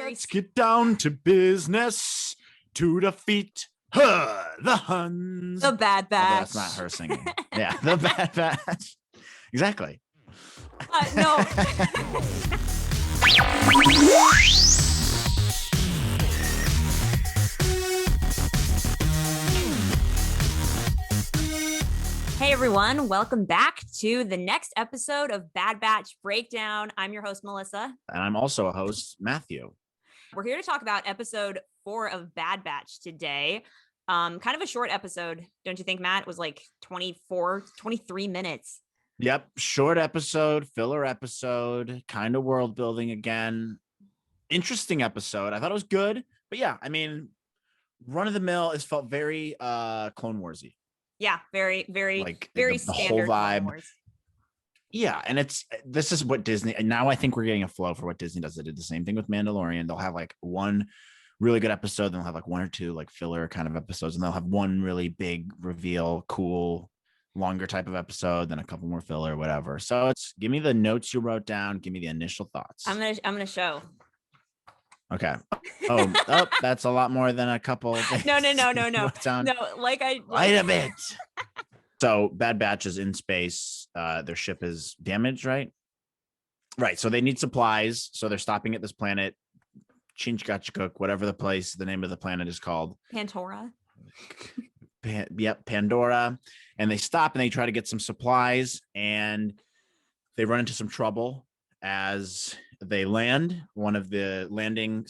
Let's get down to business to defeat the Huns. The Bad Batch. That's not her singing. Yeah, the Bad Batch. Exactly. No. Hey everyone, welcome back to the next episode of Bad Batch Breakdown. I'm your host, Melissa. And I'm also a host, Matthew. We're here to talk about episode 4 of Bad Batch today. Kind of a short episode, don't you think, Matt? It was like 23 minutes. Yep. Short episode, filler episode, kind of world building again. Interesting episode. I thought it was good. But yeah, I mean, run of the mill, it felt very Clone Wars-y. Yeah, very like very the standard whole vibe. Clone Wars. Yeah, and this is what Disney, and now I think we're getting a flow for what Disney does. They did the same thing with Mandalorian. They'll have like one really good episode, then they'll have like one or two like filler kind of episodes, and they'll have one really big reveal, cool, longer type of episode, then a couple more filler, whatever. So it's give me the notes you wrote down, give me the initial thoughts. I'm gonna show. Okay. Oh, that's a lot more than a couple. No. No, Wait a bit. So Bad Batch is in space. Their ship is damaged, right? Right. So they need supplies. So they're stopping at this planet, Chinchgachgook, whatever the name of the planet is called. Pandora. Pandora. And they stop and they try to get some supplies, and they run into some trouble as they land. One of the landing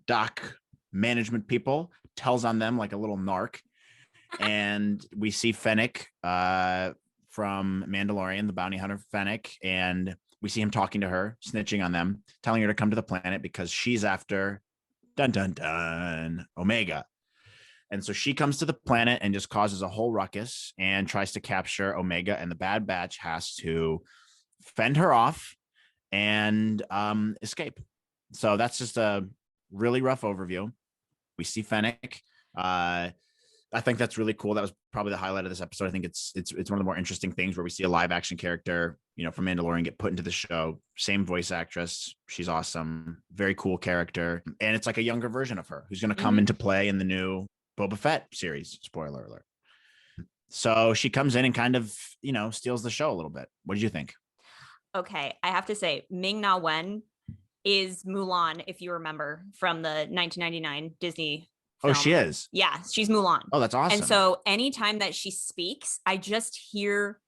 dock management people tells on them like a little narc. And we see Fennec from Mandalorian, the bounty hunter Fennec, and we see him talking to her, snitching on them, telling her to come to the planet because she's after Omega. And so she comes to the planet and just causes a whole ruckus and tries to capture Omega, and the Bad Batch has to fend her off and escape. So that's just a really rough overview. We see Fennec. I think that's really cool. That was probably the highlight of this episode. I think it's one of the more interesting things where we see a live action character, from Mandalorian get put into the show. Same voice actress. She's awesome. Very cool character. And it's like a younger version of her who's going to come into play in the new Boba Fett series. Spoiler alert. So she comes in and kind of, steals the show a little bit. What did you think? Okay. I have to say, Ming-Na Wen is Mulan, if you remember, from the 1999 Disney film. Oh, she is? Yeah, she's Mulan. Oh, that's awesome. And so anytime that she speaks, I just hear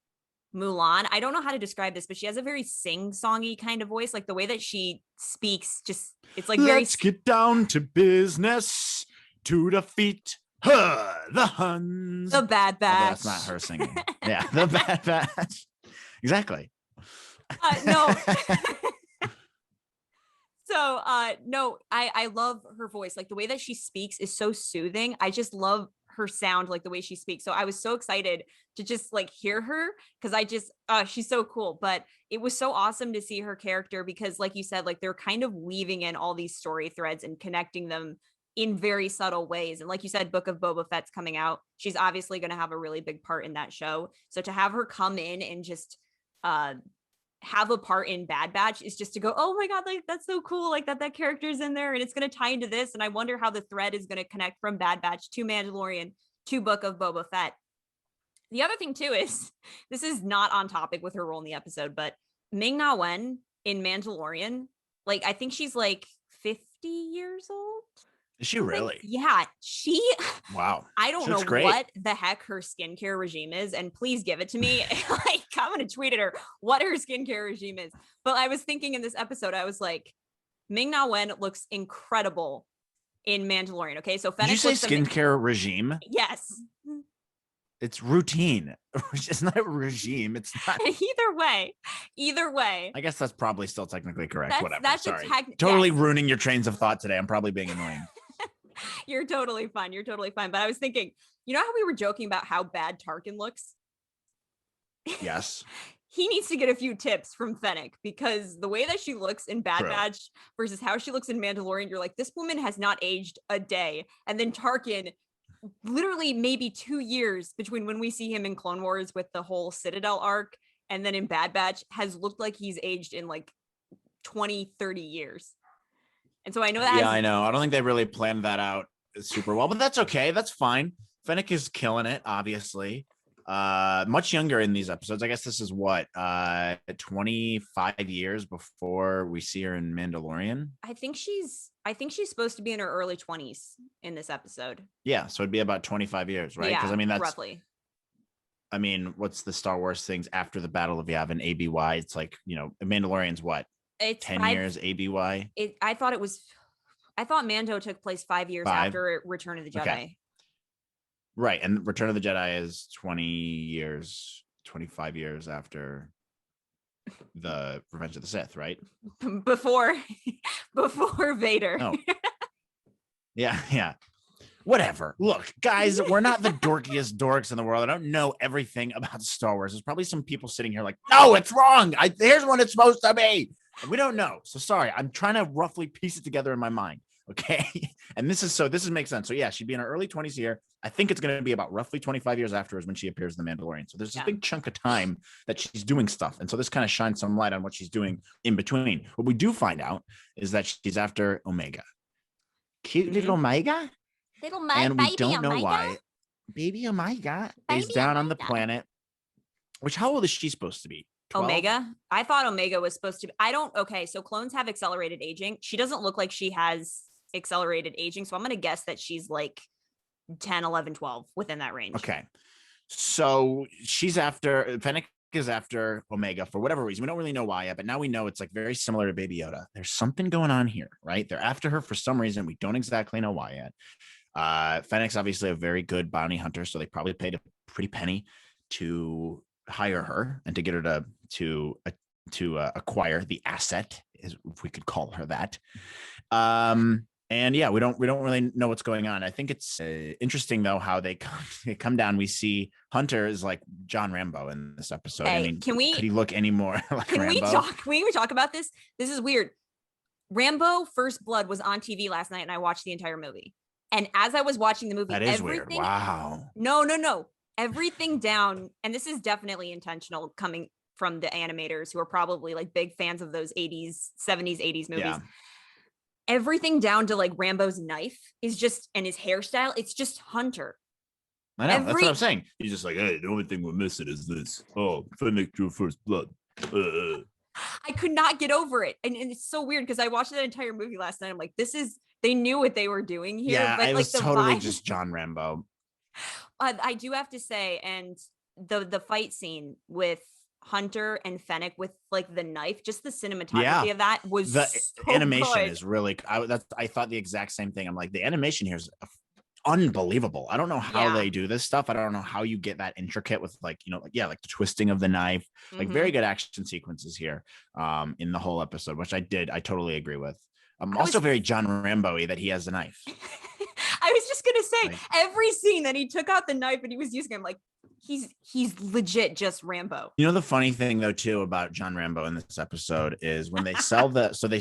Mulan. I don't know how to describe this, but she has a very sing-songy kind of voice. Like the way that she speaks, it's like very... Let's get down to business to defeat the Huns. The Bad Batch. That's not her singing. Yeah, the Bad Batch. Exactly. No. So, no, I love her voice. Like the way that she speaks is so soothing. I just love her sound, like the way she speaks. So I was so excited to just like hear her because she's so cool. But it was so awesome to see her character because like you said, like they're kind of weaving in all these story threads and connecting them in very subtle ways. And like you said, Book of Boba Fett's coming out. She's obviously going to have a really big part in that show. So to have her come in and just, have a part in Bad Batch is just to go, oh my God, like that's so cool. Like that character's in there and it's going to tie into this. And I wonder how the thread is going to connect from Bad Batch to Mandalorian to Book of Boba Fett. The other thing too is this is not on topic with her role in the episode, but Ming-Na Wen in Mandalorian, like I think she's like 50 years old. Is she really? Yeah, Wow. I don't know what the heck her skincare regime is, and please give it to me. Like, I'm gonna tweet at her what her skincare regime is. But I was thinking in this episode, I was like, Ming-Na Wen looks incredible in Mandalorian. Okay, so Fennec. Did you say skincare regime? Yes. It's routine. It's not a regime. It's not. Either way. I guess that's probably still technically correct. Whatever. Sorry. Totally ruining your trains of thought today. I'm probably being annoying. You're totally fine. But I was thinking, you know how we were joking about how bad Tarkin looks? Yes. He needs to get a few tips from Fennec because the way that she looks in Bad Batch versus how she looks in Mandalorian, you're like, this woman has not aged a day. And then Tarkin, literally maybe 2 years between when we see him in Clone Wars with the whole Citadel arc and then in Bad Batch, has looked like he's aged in like 20, 30 years. And so I know that Yeah, I know. I don't think they really planned that out super well, but that's okay. That's fine. Fennec is killing it, obviously. Much younger in these episodes. I guess this is what 25 years before we see her in Mandalorian. I think she's supposed to be in her early 20s in this episode. Yeah, so it'd be about 25 years, right? Because Yeah, I mean, that's roughly. I mean, what's the Star Wars things after the Battle of Yavin? ABY. It's like, Mandalorian's what? It's 10 years ABY. I thought Mando took place 5 years 5? after Return of the Jedi. Okay. Right, and Return of the Jedi is 25 years after the Revenge of the Sith, right? Before Vader. Oh. Yeah. Whatever. Look, guys, we're not the dorkiest dorks in the world. I don't know everything about Star Wars. There's probably some people sitting here like, no, it's wrong. Here's what it's supposed to be. And we don't know. So sorry. I'm trying to roughly piece it together in my mind. Okay. And this makes sense. So yeah, she'd be in her early 20s here. I think it's going to be about roughly 25 years afterwards when she appears in The Mandalorian. So there's this big chunk of time that she's doing stuff. And so this kind of shines some light on what she's doing in between. What we do find out is that she's after Omega. Cute little Omega. And we don't know why. Baby Omega is down on the planet. Which, how old is she supposed to be? 12? Omega? I thought Omega was supposed to be. Okay, so clones have accelerated aging. She doesn't look like she has accelerated aging. So I'm going to guess that she's like 10, 11, 12 within that range. Okay. So Fennec is after Omega for whatever reason. We don't really know why yet, but now we know it's like very similar to Baby Yoda. There's something going on here, right? They're after her for some reason. We don't exactly know why yet. Fennec's obviously a very good bounty hunter, so they probably paid a pretty penny to hire her and to get her to acquire the asset, if we could call her that. And yeah, we don't really know what's going on. I think it's interesting though how they come down. We see Hunter is like John Rambo in this episode. Hey, I mean, could he look any more like Rambo? Can we talk about this? This is weird. Rambo First Blood was on TV last night, and I watched the entire movie. And as I was watching the movie, that is weird. Wow. No. Everything down, and this is definitely intentional coming from the animators who are probably like big fans of those 70s, 80s movies. Yeah. Everything down to like Rambo's knife is just, and his hairstyle, it's just Hunter. I know, that's what I'm saying. He's just like, hey, the only thing we're missing is this. Oh, Fennec drew First Blood. I could not get over it. And it's so weird because I watched that entire movie last night. I'm like, they knew what they were doing here. Yeah, but it like was the totally vibe, just John Rambo. I do have to say, and the fight scene with Hunter and Fennec with like the knife, just the cinematography of that was the so animation good. is really. I thought the exact same thing. I'm like, the animation here is unbelievable. I don't know how they do this stuff. I don't know how you get that intricate with like the twisting of the knife. Like very good action sequences here in the whole episode, which I totally agree with. Also very John Rambo-y that he has the knife. I was just gonna say, every scene that he took out the knife and he was using it, I'm like, he's legit just Rambo. The funny thing though too about John Rambo in this episode is when they sell they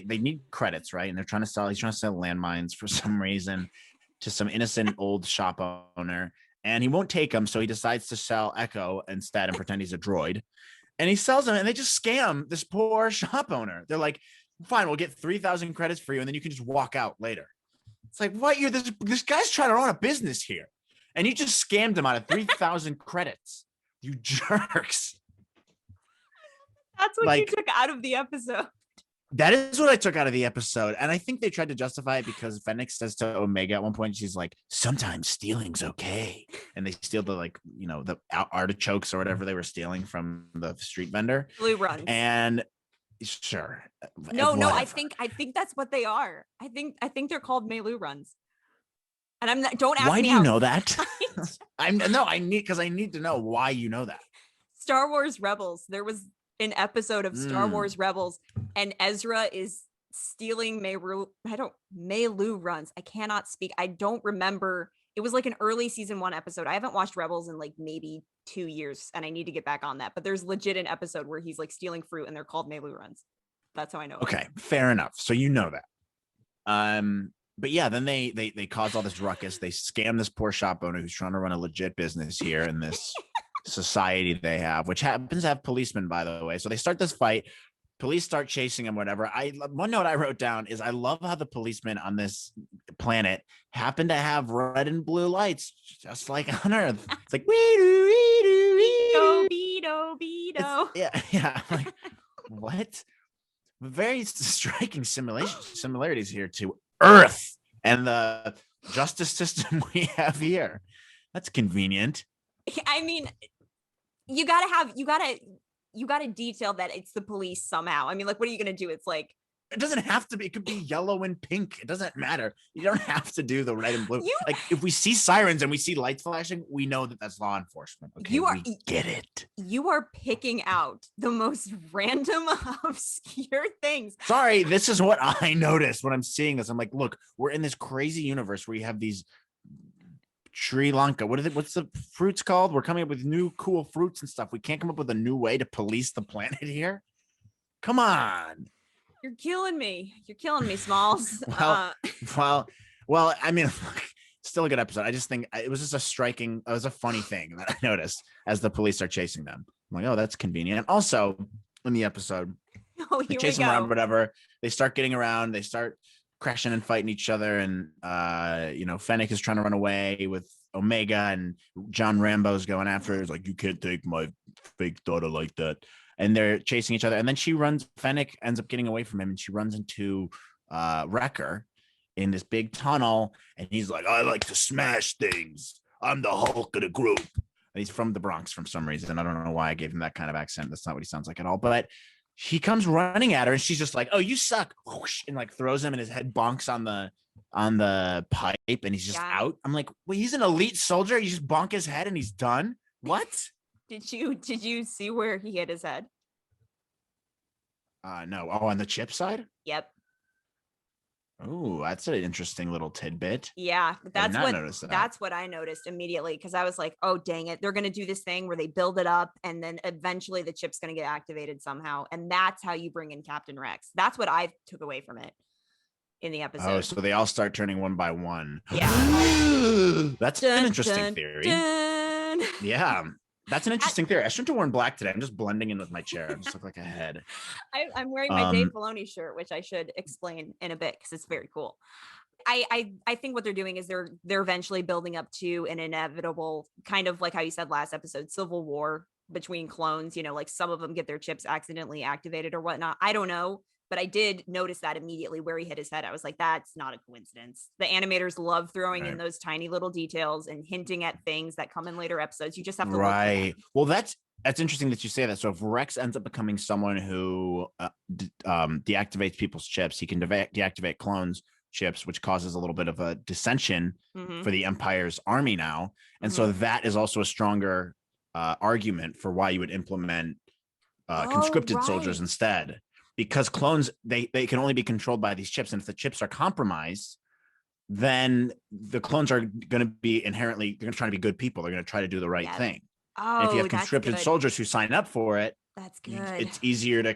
need credits, right? And he's trying to sell landmines for some reason to some innocent old shop owner, and he won't take them, so he decides to sell Echo instead and pretend he's a droid. And he sells them, and they just scam this poor shop owner. They're like, fine, we'll get 3,000 credits for you, and then you can just walk out later. It's like, what? This guy's trying to run a business here, and you just scammed him out of 3,000 credits. You jerks. That's what you took out of the episode. That is what I took out of the episode. And I think they tried to justify it because Fennec says to Omega at one point, she's like, sometimes stealing's okay. And they steal the the artichokes or whatever they were stealing from the street vendor. Meilooruns. And sure. No, I think that's what they are. I think they're called Meilooruns. And I'm not, don't ask me. Why do you know that? I need to know why you know that. Star Wars Rebels. There was an episode of Star Wars Rebels, and Ezra is stealing Meilooruns. I cannot speak. I don't remember. It was like an early season 1 episode. I haven't watched Rebels in like maybe 2 years, and I need to get back on that. But there's legit an episode where he's like stealing fruit, and they're called Meilooruns. That's how I know. Okay, fair enough. So you know that. But yeah, then they cause all this ruckus. They scam this poor shop owner who's trying to run a legit business here in this society they have, which happens to have policemen, by the way. So they start this fight. police start chasing him, whatever. One note I wrote down is I love how the policemen on this planet happen to have red and blue lights, just like on Earth. It's like Beto, beto. yeah. I'm like, what? Very striking similarities here to Earth and the justice system we have here. That's convenient. I mean, you gotta detail that it's the police somehow. I mean, like, what are you gonna do? It's like, it doesn't have to be. It could be yellow and pink. It doesn't matter. You don't have to do the red and blue. Like, if we see sirens and we see lights flashing, we know that that's law enforcement. Okay, we get it. You are picking out the most random, obscure things. Sorry, this is what I noticed when I'm seeing this. I'm like, look, we're in this crazy universe where you have these Sri Lanka. What's the fruits called? We're coming up with new cool fruits and stuff. We can't come up with a new way to police the planet here. Come on. You're killing me. You're killing me, Smalls. Well, I mean, still a good episode. I just think it was just it was a funny thing that I noticed as the police are chasing them. I'm like, oh, that's convenient. And also in the episode, they chase them around, whatever. They start getting around. They start crashing and fighting each other. And, Fennec is trying to run away with Omega, and John Rambo's going after her. He's like, you can't take my fake daughter like that. And they're chasing each other. And then Fennec ends up getting away from him, and she runs into Wrecker in this big tunnel. And he's like, I like to smash things. I'm the Hulk of the group. And he's from the Bronx for some reason. I don't know why I gave him that kind of accent. That's not what he sounds like at all. But he comes running at her, and she's just like, oh, you suck. And like throws him, and his head bonks on the pipe, and he's just out. I'm like, well, he's an elite soldier. You just bonk his head and he's done. What? Did you see where he hit his head? No. Oh, on the chip side? Yep. Oh, that's an interesting little tidbit. Yeah, that's what I noticed immediately, because I was like, oh, dang it. They're going to do this thing where they build it up, and then eventually the chip's going to get activated somehow. And that's how you bring in Captain Rex. That's what I took away from it in the episode. Oh, so they all start turning one by one. Yeah. That's an interesting theory. Yeah. That's an interesting theory. I shouldn't have worn black today. I'm just blending in with my chair. I just look like a head. I'm wearing my Dave Filoni shirt, which I should explain in a bit because it's very cool. I think what they're doing is they're eventually building up to an inevitable, kind of like how you said last episode, civil war between clones. Like some of them get their chips accidentally activated or whatnot. I don't know. But I did notice that immediately where he hit his head. I was like, that's not a coincidence. The animators love throwing in those tiny little details and hinting at things that come in later episodes. You just have to look for them. Well, that's interesting that you say that. So if Rex ends up becoming someone who deactivates people's chips, he can deactivate clones' chips, which causes a little bit of a dissension for the Empire's army now. And so that is also a stronger argument for why you would implement conscripted soldiers instead. Because clones, they can only be controlled by these chips. And if the chips are compromised, then the clones are going to be they're going to try to be good people. They're going to try to do the right thing. Oh, and if you have conscripted soldiers who sign up for it, that's good. It's easier to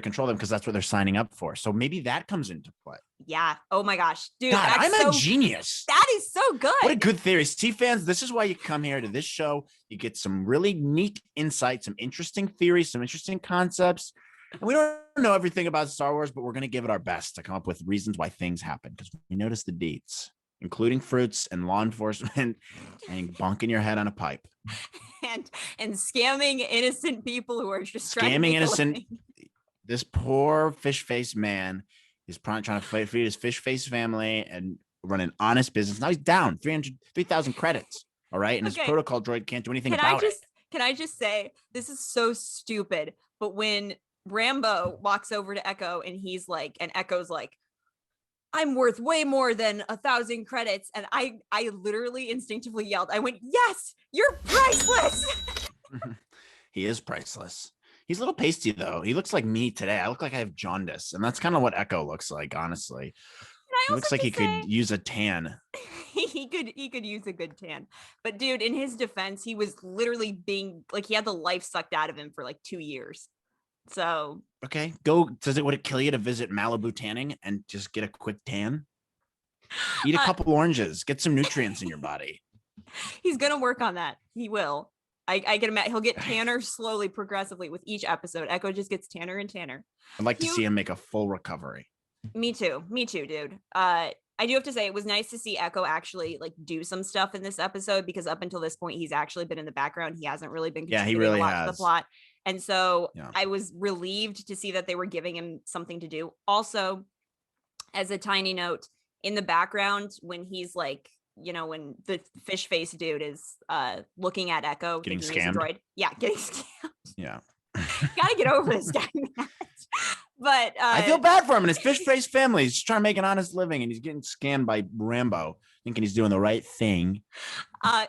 control them because that's what they're signing up for. So maybe that comes into play. Yeah. Oh my gosh, dude. God, I'm a genius. That is so good. What a good theory. See, fans, this is why you come here to this show. You get some really neat insights, some interesting theories, some interesting concepts. And we don't know everything about Star Wars, but we're going to give it our best to come up with reasons why things happen, because we notice the deets, including fruits and law enforcement and bonking your head on a pipe and scamming innocent people who are just scamming innocent. This poor fish face man is trying to feed his fish face family and run an honest business. Now he's down 3,000 credits. All right. And his protocol droid can't do anything about it. Can I just say, this is so stupid, but when Rambo walks over to Echo and Echo's like, I'm worth way more than 1,000 credits. And I literally instinctively yelled. I went, yes, you're priceless. He is priceless. He's a little pasty though. He looks like me today. I look like I have jaundice. And that's kind of what Echo looks like, honestly. He looks like he could use a tan. He could use a good tan. But dude, in his defense, he was literally being like, he had the life sucked out of him for like 2 years. So okay, would it kill you to visit Malibu tanning and just get a quick tan? Eat a couple oranges, get some nutrients in your body. He's gonna work on that. He will. I can imagine he'll get tanner slowly, progressively with each episode. Echo just gets tanner and tanner. I'd like to see him make a full recovery. Me too, dude. I do have to say it was nice to see Echo actually like do some stuff in this episode, because up until this point he's actually been in the background. He hasn't really been contributing a lot to the plot. And so I was relieved to see that they were giving him something to do. Also, as a tiny note, in the background when he's like, you know, when the fish face dude is looking at Echo getting thinking he's scammed. a droid. Yeah, getting scammed. Yeah. Gotta get over this guy, Matt. But I feel bad for him and his fish face family. He's just trying to make an honest living and he's getting scammed by Rambo, thinking he's doing the right thing.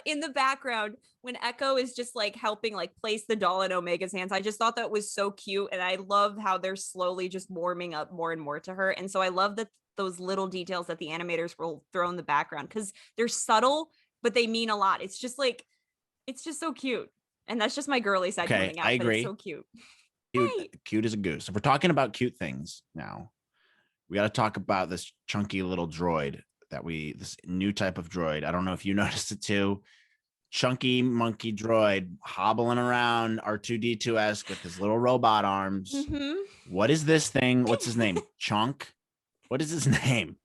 In the background, when Echo is just like helping like place the doll in Omega's hands, I just thought that was so cute. And I love how they're slowly just warming up more and more to her. And so I love that those little details that the animators will throw in the background, because they're subtle, but they mean a lot. It's just like, it's just so cute. And that's just my girly side coming out. I agree. But it's so cute. Cute is a goose. If we're talking about cute things now, we got to talk about this chunky little droid this new type of droid. I don't know if you noticed it too. Chunky monkey droid hobbling around R2D2-esque with his little robot arms. Mm-hmm. What is this thing? What's his name? Chunk? What is his name?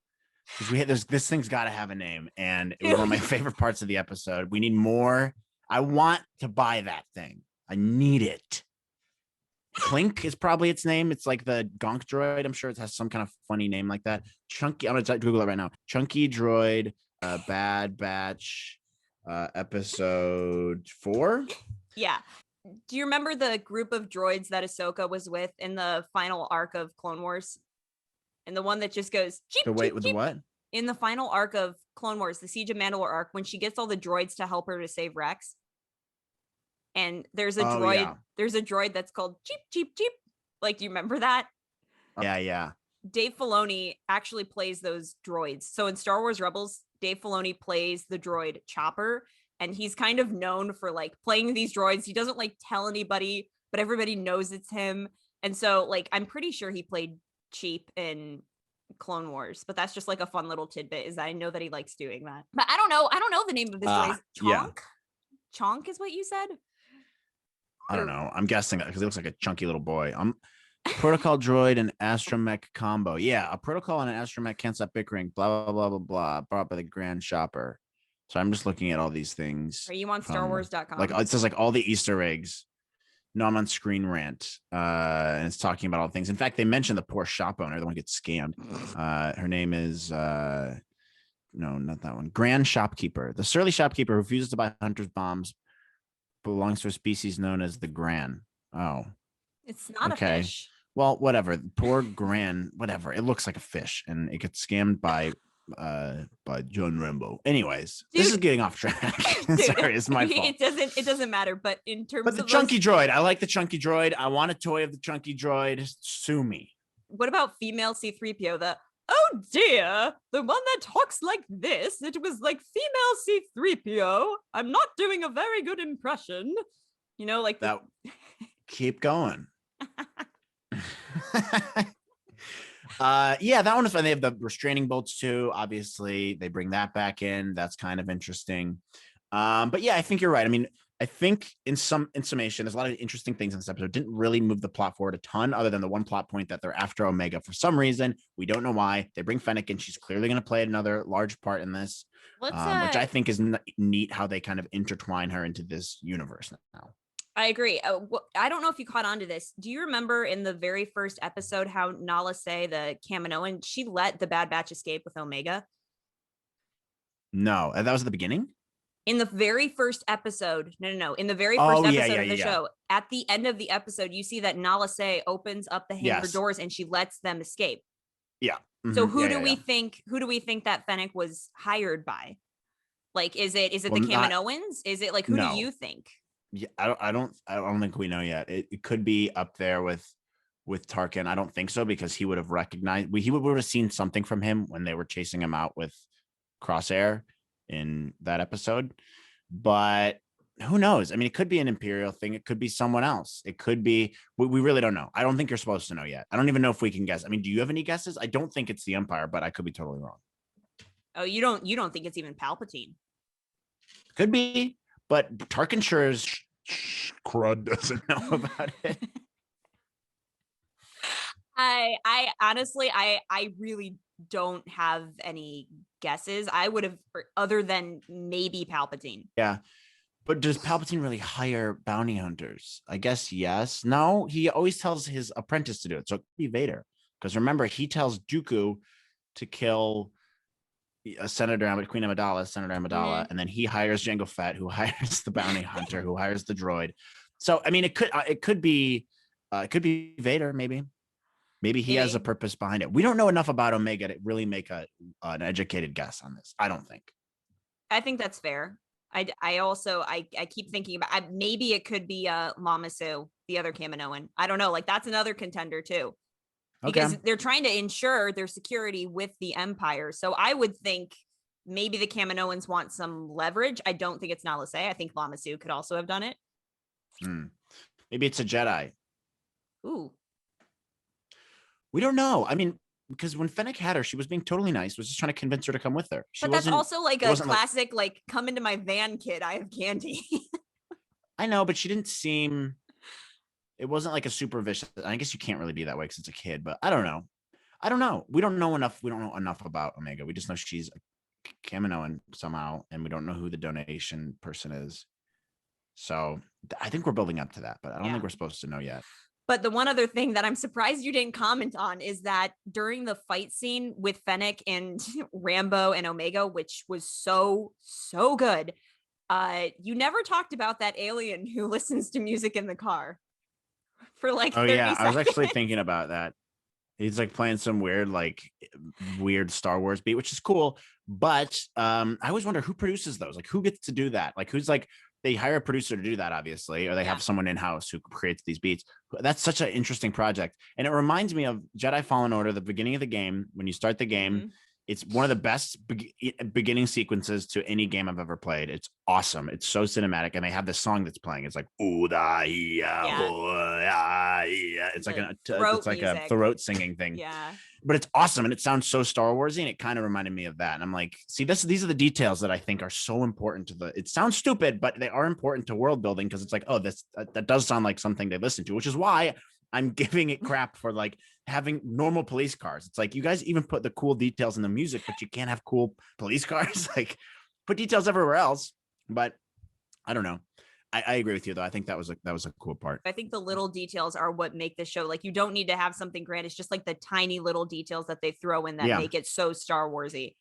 Because this thing's got to have a name, and it was one of my favorite parts of the episode. We need more. I want to buy that thing. I need it. Clink is probably its name. It's like the gonk droid. I'm sure it has some kind of funny name like that. Chunky. I'm gonna Google it right now. Chunky droid, Bad Batch, episode 4. Yeah. Do you remember the group of droids that Ahsoka was with in the final arc of Clone Wars? And the one that just goes cheep, with cheep. the what? In the final arc of Clone Wars, the Siege of Mandalore arc, when she gets all the droids to help her to save Rex. And there's a droid. Yeah. There's a droid that's called Cheep, Cheep, Cheep. Like, do you remember that? Yeah. Dave Filoni actually plays those droids. So in Star Wars Rebels, Dave Filoni plays the droid Chopper, and he's kind of known for like playing these droids. He doesn't like tell anybody, but everybody knows it's him. And so like, I'm pretty sure he played Cheep in Clone Wars, but that's just like a fun little tidbit, is that I know that he likes doing that. But I don't know the name of this droid. Chonk? Yeah. Chonk is what you said? I don't know. I'm guessing because it looks like a chunky little boy. Protocol droid and astromech combo. Yeah, a protocol and an astromech can't stop bickering. Blah, blah, blah, blah, blah. Brought by the Grand Shopper. So I'm just looking at all these things. Are you on StarWars.com? Like, it says like all the Easter eggs. No, I'm on Screen Rant. And it's talking about all things. In fact, they mentioned the poor shop owner. The one who gets scammed. Her name is no, not that one. Grand Shopkeeper. The surly shopkeeper refuses to buy Hunter's bombs. Belongs to a species known as the Gran. Oh, it's not a fish. Well, whatever. Poor Gran, whatever. It looks like a fish, and it gets scammed by John Rambo. Anyways, dude, this is getting off track. Sorry, it's my fault. It doesn't matter. But in terms of the chunky droid, I like the chunky droid. I want a toy of the chunky droid. Sue me. What about female C-3PO? Oh dear, the one that talks like this. It was like female C-3PO. I'm not doing a very good impression. You know, like that. Keep going. Yeah, that one is fun. They have the restraining bolts too. Obviously, they bring that back in. That's kind of interesting. But yeah, I think you're right. I mean, I think in summation, there's a lot of interesting things in this episode. Didn't really move the plot forward a ton, other than the one plot point that they're after Omega for some reason. We don't know why. They bring Fennec in. She's clearly going to play another large part in this, which I think is neat how they kind of intertwine her into this universe now. I agree. I don't know if you caught on to this. Do you remember in the very first episode how Nala Se, the Kaminoan, she let the Bad Batch escape with Omega? No, that was at the beginning? In the very first episode, no. In the very first episode of the show, at the end of the episode, you see that Nala Se opens up the hangar doors and she lets them escape. Yeah. Mm-hmm. So who do we think that Fennec was hired by? Like, is it the Kaminoans? Is it like, who do you think? Yeah, I don't think we know yet. It could be up there with Tarkin. I don't think so, because he would have recognized. He would have seen something from him when they were chasing him out with Crosshair in that episode. But who knows? I mean, it could be an Imperial thing. It could be someone else. It could be. We really don't know. I don't think you're supposed to know yet. I don't even know if we can guess. I mean, do you have any guesses? I don't think it's the Empire, but I could be totally wrong. Oh, you don't think it's even Palpatine? Could be. But Tarkin sure is Crud doesn't know about it. I honestly, I really don't have any guesses. I would have, other than maybe Palpatine. Yeah. But does Palpatine really hire bounty hunters? I guess yes. No, he always tells his apprentice to do it. So it could be Vader. Because remember, he tells Dooku to kill Queen Amidala, Senator Amidala, and then he hires Jango Fett, who hires the bounty hunter, who hires the droid. So I mean, it could be Vader, maybe. Maybe he has a purpose behind it. We don't know enough about Omega to really make an educated guess on this. I don't think. I think that's fair. I also keep thinking about maybe it could be Lama Su, the other Kaminoan. I don't know. Like that's another contender too, because they're trying to ensure their security with the Empire. So I would think maybe the Kaminoans want some leverage. I don't think it's Nala Se. I think Lama Su could also have done it. Maybe it's a Jedi. Ooh. We don't know. I mean, because when Fennec had her, she was being totally nice, was just trying to convince her to come with her. But that's also like a classic, like, come into my van, kid. I have candy. I know, but she didn't seem, it wasn't like a super vicious. I guess you can't really be that way because it's a kid, but I don't know. We don't know enough. We don't know enough about Omega. We just know she's a Kaminoan somehow, and we don't know who the donation person is. So I think we're building up to that, but I don't think we're supposed to know yet. But the one other thing that I'm surprised you didn't comment on is that during the fight scene with Fennec and Rambo and Omega, which was so good, you never talked about that alien who listens to music in the car for like 30 seconds. I was actually thinking about that. He's like playing some weird Star Wars beat, which is cool. But I always wonder who produces those. Like, who gets to do that? Like, who's like, they hire a producer to do that, obviously, or they have someone in-house who creates these beats. That's such an interesting project. And it reminds me of Jedi Fallen Order, the beginning of the game. When you start the game, it's one of the best beginning sequences to any game I've ever played. It's awesome. It's so cinematic. And they have this song that's playing. It's like, it's like a throat singing thing. Yeah. But it's awesome. And it sounds so Star Warsy. And it kind of reminded me of that. And I'm like, see, these are the details that I think are so important to it sounds stupid, but they are important to world building, because it's like, oh, that does sound like something they listen to, which is why I'm giving it crap for like having normal police cars. It's like, you guys even put the cool details in the music, but you can't have cool police cars. Like, put details everywhere else. But I don't know. I agree with you, though. I think that was a cool part. I think the little details are what make the show. Like, you don't need to have something grand. It's just like the tiny little details that they throw in that make it so Star Warsy.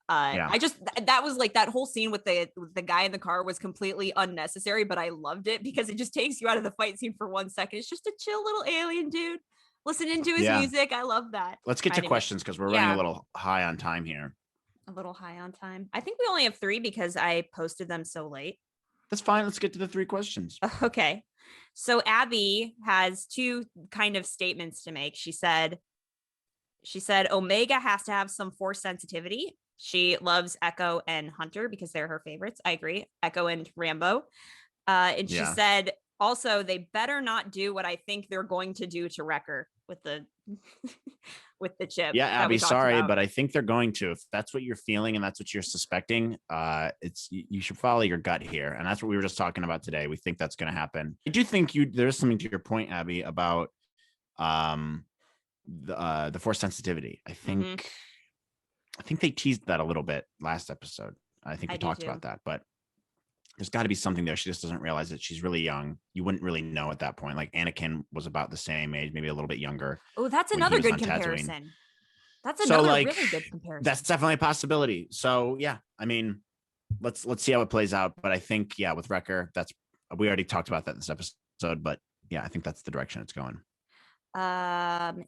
That was like, that whole scene with the guy in the car was completely unnecessary, but I loved it because it just takes you out of the fight scene for 1 second. It's just a chill little alien dude listening to his music. I love that. Let's get to questions, because we're running a little high on time here. A little high on time. I think we only have 3 because I posted them so late. That's fine. Let's get to the 3 questions. Okay. So Abby has 2 kind of statements to make. She said Omega has to have some force sensitivity. She loves Echo and Hunter because they're her favorites. I agree. Echo and Rambo. And she said also they better not do what I think they're going to do to Wrecker with the with the chip. Yeah, Abby, sorry, but I think they're going to. If that's what you're feeling and that's what you're suspecting, you should follow your gut here. And that's what we were just talking about today. We think that's going to happen. I do think there's something to your point, Abby, about the force sensitivity. I think they teased that a little bit last episode. I think we talked about that, but there's got to be something there. She just doesn't realize it. She's really young. You wouldn't really know at that point. Like, Anakin was about the same age, maybe a little bit younger. Oh, that's another good comparison. That's another really good comparison. That's definitely a possibility. So yeah, I mean, let's see how it plays out. But I think, with Wrecker, we already talked about that in this episode, but yeah, I think that's the direction it's going.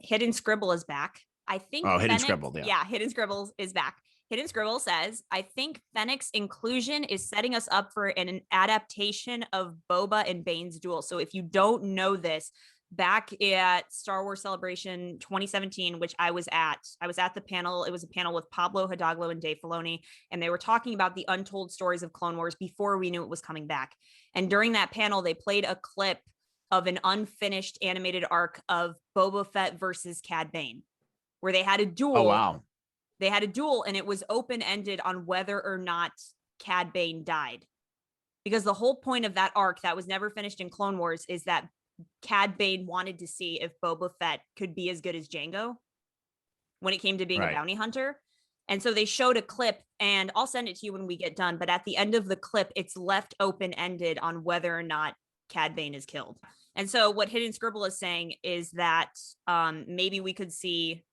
Hidden Scribble is back. I think. Oh, Hidden Scribble. Yeah, Hidden Scribble is back. Hidden Scribble says, I think Fennec's inclusion is setting us up for an adaptation of Boba and Bane's duel. So if you don't know this, back at Star Wars Celebration 2017, which I was at the panel. It was a panel with Pablo Hidalgo and Dave Filoni, and they were talking about the untold stories of Clone Wars before we knew it was coming back. And during that panel, they played a clip of an unfinished animated arc of Boba Fett versus Cad Bane, where they had a duel. Oh, wow. They had a duel, and it was open-ended on whether or not Cad Bane died, because the whole point of that arc that was never finished in Clone Wars is that Cad Bane wanted to see if Boba Fett could be as good as Jango when it came to being a bounty hunter. And so they showed a clip, and I'll send it to you when we get done. But at the end of the clip, it's left open-ended on whether or not Cad Bane is killed. And so what Hidden Scribble is saying is that maybe we could see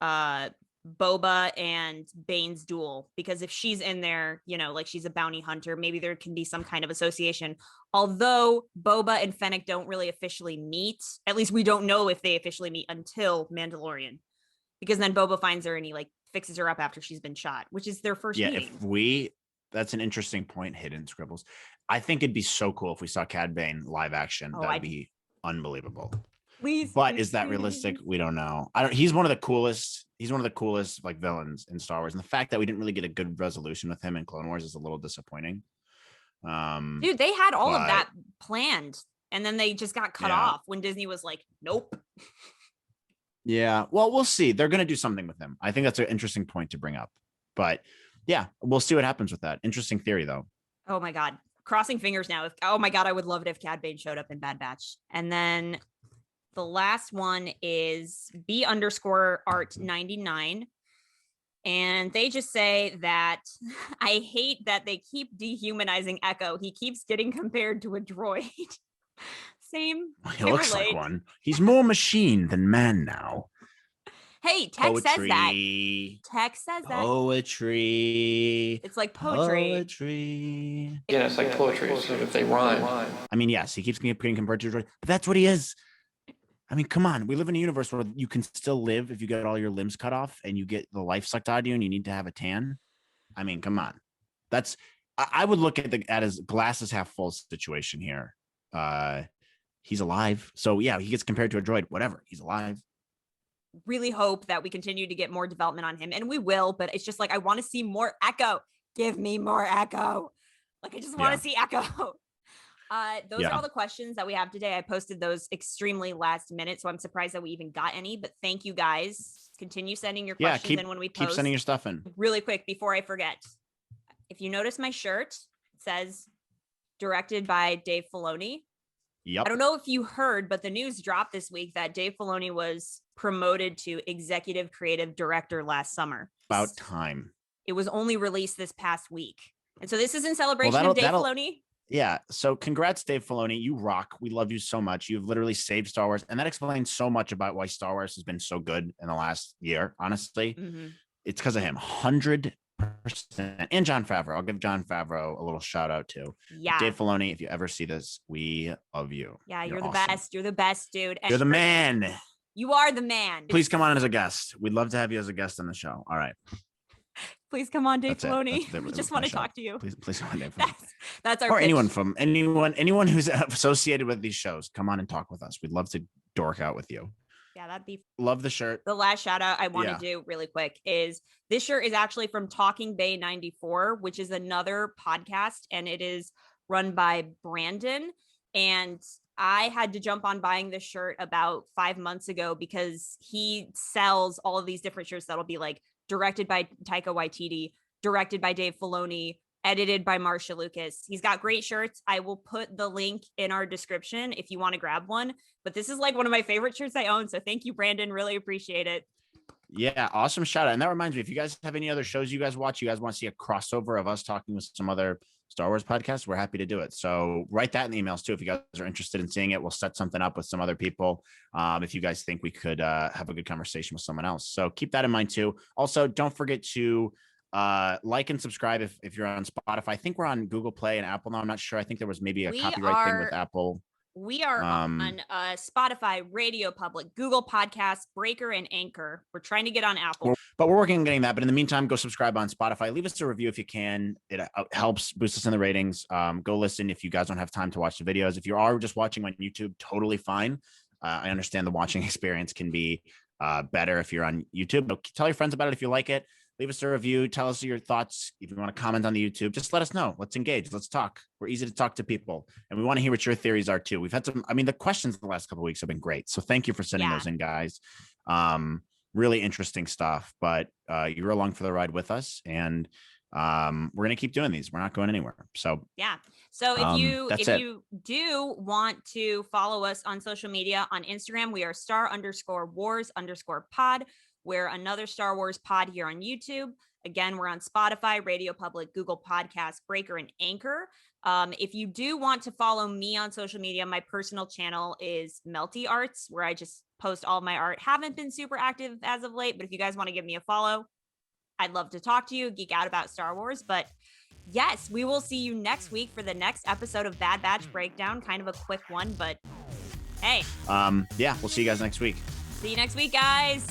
Boba and Bane's duel, because if she's in there, you know, like she's a bounty hunter, maybe there can be some kind of association. Although Boba and Fennec don't really officially meet, at least we don't know if they officially meet until Mandalorian, because then Boba finds her and he like fixes her up after she's been shot, which is their first meeting. That's an interesting point, Hidden Scribbles. I think it'd be so cool if we saw Cad Bane live action. That'd be unbelievable. Please, but is that realistic? We don't know. He's one of the coolest like villains in Star Wars, and the fact that we didn't really get a good resolution with him in Clone Wars is a little disappointing. Dude, they had all of that planned, and then they just got cut off when Disney was like, nope. Yeah, well, we'll see. They're going to do something with him. I think that's an interesting point to bring up. But yeah, we'll see what happens with that. Interesting theory, though. Oh my God. Crossing fingers now. Oh my God, I would love it if Cad Bane showed up in Bad Batch. And then the last one is B_art99. And they just say that I hate that they keep dehumanizing Echo. He keeps getting compared to a droid. Same. He looks like one. He's more machine than man now. Hey, Tech says that. Tech says that. Poetry. It's like poetry. Poetry. Yeah, it's like poetry. So if they rhyme. I mean, yes, he keeps getting compared to a droid, but that's what he is. I mean, come on. We live in a universe where you can still live if you get all your limbs cut off and you get the life sucked out of you and you need to have a tan. I mean, come on. I would look at his glasses half full situation here. He's alive. So yeah, he gets compared to a droid, whatever. He's alive. Really hope that we continue to get more development on him, and we will, but it's just like I want to see more Echo. Give me more Echo. Like I just want to see Echo. Those are all the questions that we have today. I posted those extremely last minute, so I'm surprised that we even got any, but thank you guys. Continue sending your questions in when we post. Keep sending your stuff in. Really quick before I forget. If you notice my shirt, it says directed by Dave Filoni. Yep. I don't know if you heard, but the news dropped this week that Dave Filoni was promoted to executive creative director last summer. About time. It was only released this past week. And so this is in celebration of Dave Filoni. Yeah. So congrats, Dave Filoni. You rock. We love you so much. You've literally saved Star Wars. And that explains so much about why Star Wars has been so good in the last year. Honestly, It's because of him. 100%. And Jon Favreau. I'll give Jon Favreau a little shout out too. Yeah. Dave Filoni, if you ever see this, we love you. Yeah, you're the best. You're the best, dude. You're the man. You are the man. Please come on as a guest. We'd love to have you as a guest on the show. All right. Please come on, Dave Filoni. We just want to talk to you. Please come on, Dave Filoni. That's our or pitch. anyone who's associated with these shows. Come on and talk with us. We'd love to dork out with you. Yeah, that'd be love the shirt. The last shout out I want to do really quick is this shirt is actually from Talking Bay 94, which is another podcast, and it is run by Brandon. And I had to jump on buying this shirt about 5 months ago because he sells all of these different shirts that'll be like directed by Taika Waititi, directed by Dave Filoni, edited by Marsha Lucas. He's got great shirts. I will put the link in our description if you want to grab one. But this is like one of my favorite shirts I own. So thank you, Brandon. Really appreciate it. Yeah, awesome shout out. And that reminds me, if you guys have any other shows you guys watch, you guys want to see a crossover of us talking with some other Star Wars podcasts, we're happy to do it. So write that in the emails too. If you guys are interested in seeing it, we'll set something up with some other people. If you guys think we could have a good conversation with someone else. So keep that in mind too. Also, don't forget to like and subscribe if you're on Spotify. I think we're on Google Play and Apple now. I'm not sure. I think there was maybe a copyright thing with Apple. We are on Spotify, Radio Public, Google Podcasts, Breaker, and Anchor. We're trying to get on Apple. But we're working on getting that. But in the meantime, go subscribe on Spotify. Leave us a review if you can. It helps boost us in the ratings. Go listen if you guys don't have time to watch the videos. If you are just watching on YouTube, totally fine. I understand the watching experience can be better if you're on YouTube. But tell your friends about it if you like it. Leave us a review. Tell us your thoughts. If you want to comment on the YouTube, just let us know. Let's engage. Let's talk. We're easy to talk to people. And we want to hear what your theories are too. We've had the questions in the last couple of weeks have been great. So thank you for sending those in, guys. Really interesting stuff, but you're along for the ride with us. And we're gonna keep doing these. We're not going anywhere. So yeah. So if you do want to follow us on social media, on Instagram, we are *_wars_pod. We're Another Star Wars Pod here on YouTube. Again, we're on Spotify, Radio Public, Google Podcasts, Breaker, and Anchor. If you do want to follow me on social media, my personal channel is Melty Arts, where I just post all of my art. Haven't been super active as of late, but if you guys want to give me a follow, I'd love to talk to you, geek out about Star Wars. But yes, we will see you next week for the next episode of Bad Batch Breakdown. Kind of a quick one, but hey. Yeah, we'll see you guys next week. See you next week, guys.